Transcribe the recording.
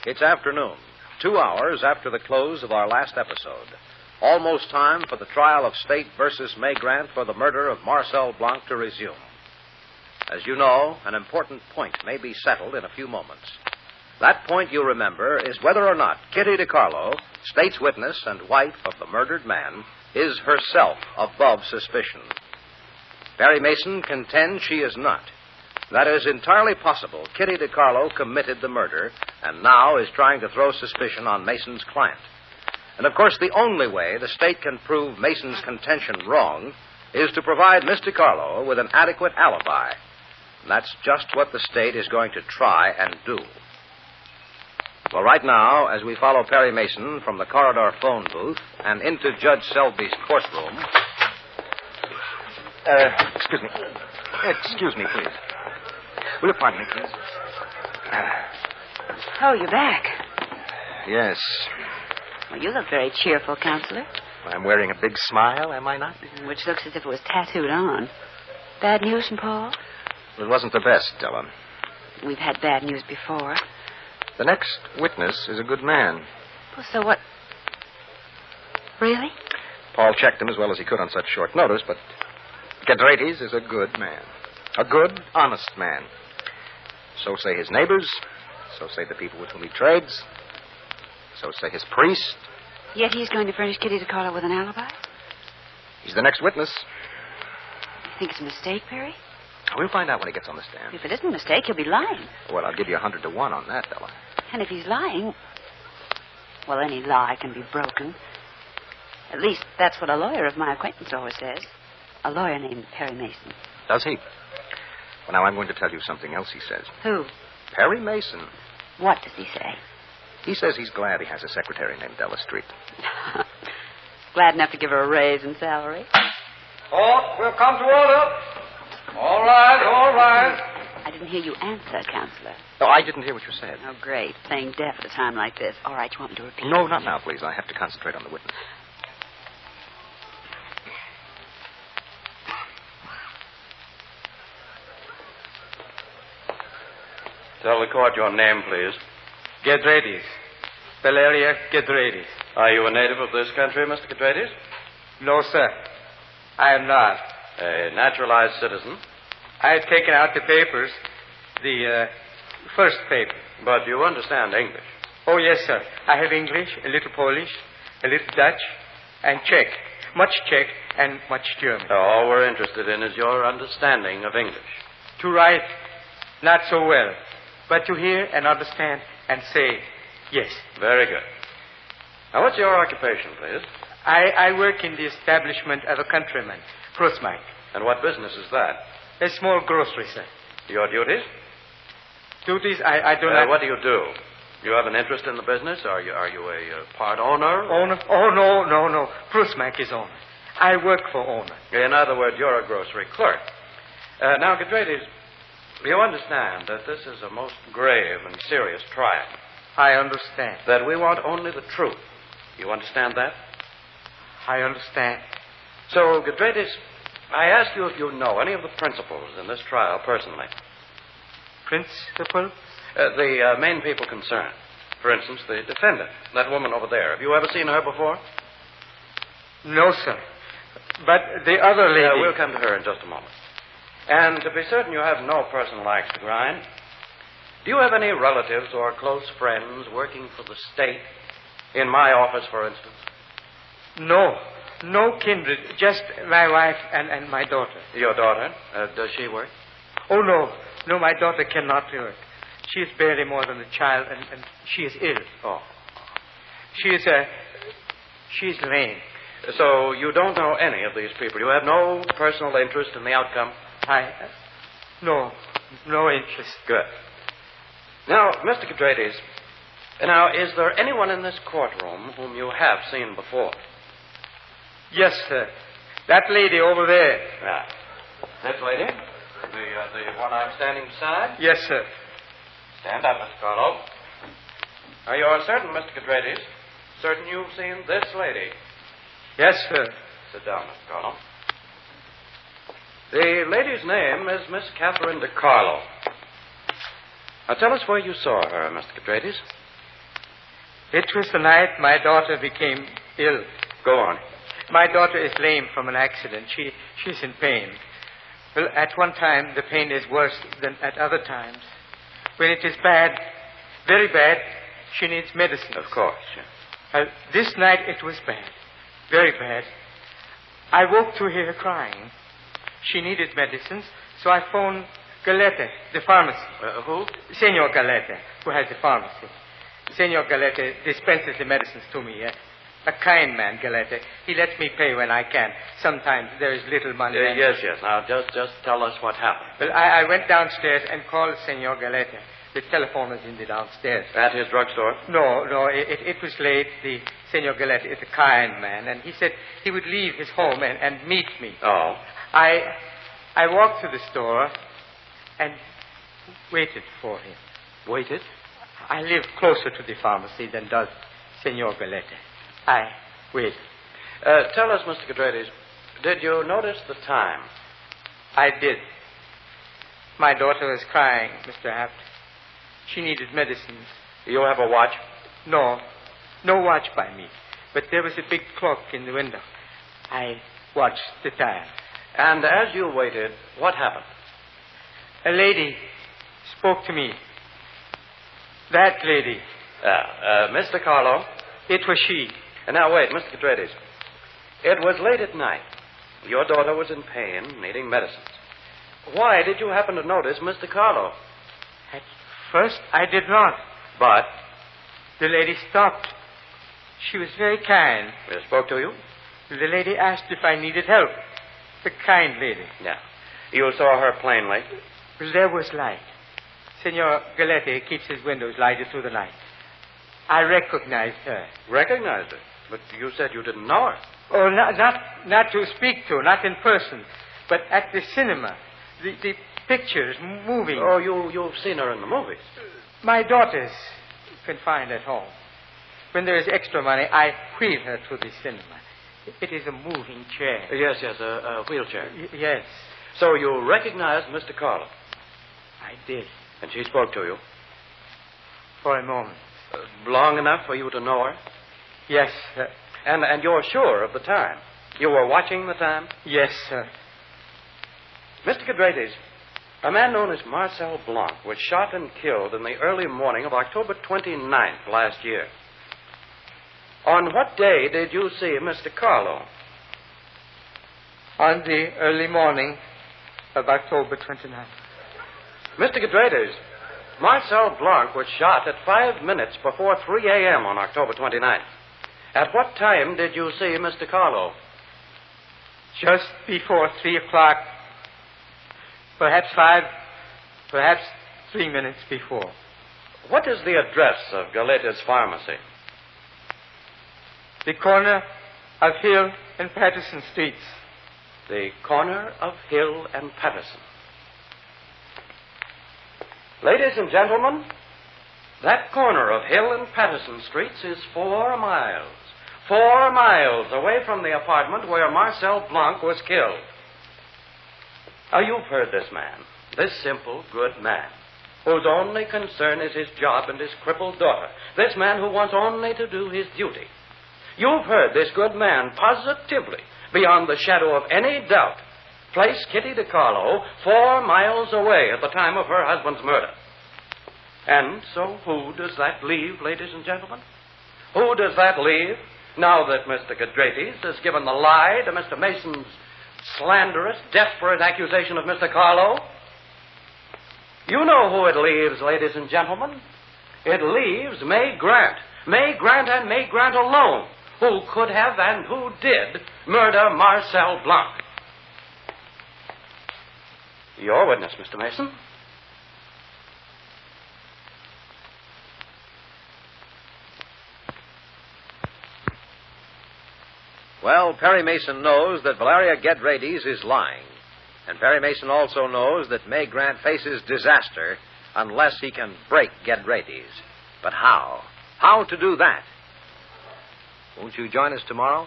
It's afternoon, 2 hours after the close of our last episode. Almost time for the trial of State versus May Grant for the murder of Marcel Blanc to resume. As you know, an important point may be settled in a few moments. That point, you remember, is whether or not Kitty DiCarlo, State's witness and wife of the murdered man, is herself above suspicion. Perry Mason contends she is not. That it is entirely possible Kitty DiCarlo committed the murder and now is trying to throw suspicion on Mason's client. And, of course, the only way the State can prove Mason's contention wrong is to provide Miss DiCarlo with an adequate alibi. And that's just what the State is going to try and do. Well, right now, as we follow Perry Mason from the corridor phone booth and into Judge Selby's courtroom... Excuse me. Excuse me, please. Will you pardon me, please? Oh, you're back. Yes. Well, you look very cheerful, Counselor. I'm wearing a big smile, am I not? Which looks as if it was tattooed on. Bad news from Paul? It wasn't the best, Della. We've had bad news before. The next witness is a good man. Well, so what? Really? Paul checked him as well as he could on such short notice, but Gedredes is a good man. A good, honest man. So say his neighbors. So say the people with whom he trades. So say his priest. Yet he's going to furnish Kitty DiCarlo with an alibi? He's the next witness. You think it's a mistake, Perry? We'll find out when he gets on the stand. If it isn't a mistake, he'll be lying. Well, I'll give you 100 to 1 on that, Della. And if he's lying, well, any lie can be broken. At least that's what a lawyer of my acquaintance always says. A lawyer named Perry Mason. Does he? Well, now I'm going to tell you something else he says. Who? Perry Mason. What does he say? He says he's glad he has a secretary named Della Street. Glad enough to give her a raise in salary. Court will come to order. All right, all right. I didn't hear you answer, Counselor. Oh, I didn't hear what you said. Oh, great. Playing deaf at a time like this. All right, you want me to repeat? No, not now, please. I have to concentrate on the witness. Tell the court your name, please. Gedredes. Valeria Gedredes. Are you a native of this country, Mr. Gedredes? No, sir. I am not. A naturalized citizen? I have taken out the papers. The first paper. But you understand English. Oh, yes, sir. I have English, a little Polish, a little Dutch, and Czech. Much Czech and much German. All we're interested in is your understanding of English. To write, not so well. But to hear and understand and say, yes. Very good. Now, what's your occupation, please? I work in the establishment of a countryman, Prusmak. And what business is that? A small grocery, sir. Your duties? Duties, I do not... What do you do? You have an interest in the business? Are you a part owner? Owner? Oh, no. Prusmak is owner. I work for owner. In other words, you're a grocery clerk. Now, Gedredes, you understand that this is a most grave and serious trial. I understand. That we want only the truth. You understand that? I understand. So, Gedredes, I ask you if you know any of the principals in this trial personally. Principal? The main people concerned. For instance, the defendant, that woman over there. Have you ever seen her before? No, sir. But the other lady... We'll come to her in just a moment. And to be certain you have no personal axe to grind, do you have any relatives or close friends working for the state? In my office, for instance? No kindred. Just my wife and my daughter. Your daughter? Does she work? Oh, no, my daughter cannot work. She is barely more than a child, and she is ill. Oh. She's lame. So you don't know any of these people? You have no personal interest in the outcome? No interest. Good. Now, Mr. Gedredes, is there anyone in this courtroom whom you have seen before? Yes, sir. That lady over there. Yeah. This lady? The one I'm standing beside? Yes, sir. Stand up, Mr. Carlo. Are you certain, Mr. Gedredes? Certain you've seen this lady? Yes, sir. Sit down, Mr. Carlo. The lady's name is Miss Catherine DiCarlo. Now, tell us where you saw her, Mr. Gedredes. It was the night my daughter became ill. Go on. My daughter is lame from an accident. She's in pain. Well, at one time, the pain is worse than at other times. When it is bad, very bad, she needs medicine. Of course. Yeah. This night, it was bad. Very bad. I woke to hear her crying. She needed medicines, so I phoned Galete, the pharmacy. Who? Senor Galete, who has the pharmacy. Senor Galete dispenses the medicines to me. A kind man, Galete. He lets me pay when I can. Sometimes there is little money. Yes. Now, just tell us what happened. Well, I went downstairs and called Senor Galete. The telephone is in the downstairs. At his drugstore? No. It was late. The Senor Galete is a kind man, and he said he would leave his home and meet me. Oh. I walked to the store and waited for him. Waited? I live closer to the pharmacy than does Senor Galete. I waited. Tell us, Mr. Cadredes, did you notice the time? I did. My daughter was crying, Mr. Apt. She needed medicines. You have a watch? No watch by me. But there was a big clock in the window. I watched the time. And as you waited, what happened? A lady spoke to me. That lady. Mr. Carlo? It was she. Now, wait, Mr. Cadredes. It was late at night. Your daughter was in pain, needing medicines. Why did you happen to notice Mr. Carlo? At first, I did not. But? The lady stopped. She was very kind. Spoke to you? The lady asked if I needed help. The kind lady. Yeah. You saw her plainly? Well, there was light. Senor Galete keeps his windows lighted through the night. I recognized her. Recognized her? But you said you didn't know her. Oh, not to speak to, not in person, but at the cinema. The pictures moving. Oh, you've seen her in the movies. My daughter's confined at home. When there is extra money, I wheel her to the cinema. It is a moving chair. Yes, a wheelchair. Yes. So you recognized Mr. Carlo? I did. And she spoke to you? For a moment. Long enough for you to know her? Yes, sir. And you're sure of the time? You were watching the time? Yes, sir. Mr. Cadredes, a man known as Marcel Blanc was shot and killed in the early morning of October 29th last year. On what day did you see Mr. Carlo? On the early morning of October 29th. Mr. Cadredes, Marcel Blanc was shot at 5 minutes before 3 a.m. on October 29th. At what time did you see Mr. Carlo? Just before 3 o'clock. Perhaps 5, perhaps 3 minutes before. What is the address of Galete's pharmacy? The corner of Hill and Patterson Streets. The corner of Hill and Patterson. Ladies and gentlemen, that corner of Hill and Patterson Streets is 4 miles. 4 miles away from the apartment where Marcel Blanc was killed. Now, you've heard this man, this simple, good man, whose only concern is his job and his crippled daughter, this man who wants only to do his duty. You've heard this good man positively, beyond the shadow of any doubt, place Kitty DiCarlo 4 miles away at the time of her husband's murder. And so who does that leave, ladies and gentlemen? Who does that leave now that Mr. Cadredes has given the lie to Mr. Mason's slanderous, desperate accusation of Mr. Carlo? You know who it leaves, ladies and gentlemen. It leaves May Grant. May Grant and May Grant alone, who could have and who did murder Marcel Blanc. Your witness, Mr. Mason. Well, Perry Mason knows that Valeria Gedrades is lying. And Perry Mason also knows that May Grant faces disaster unless he can break Gedrades. But how? How to do that? Won't you join us tomorrow?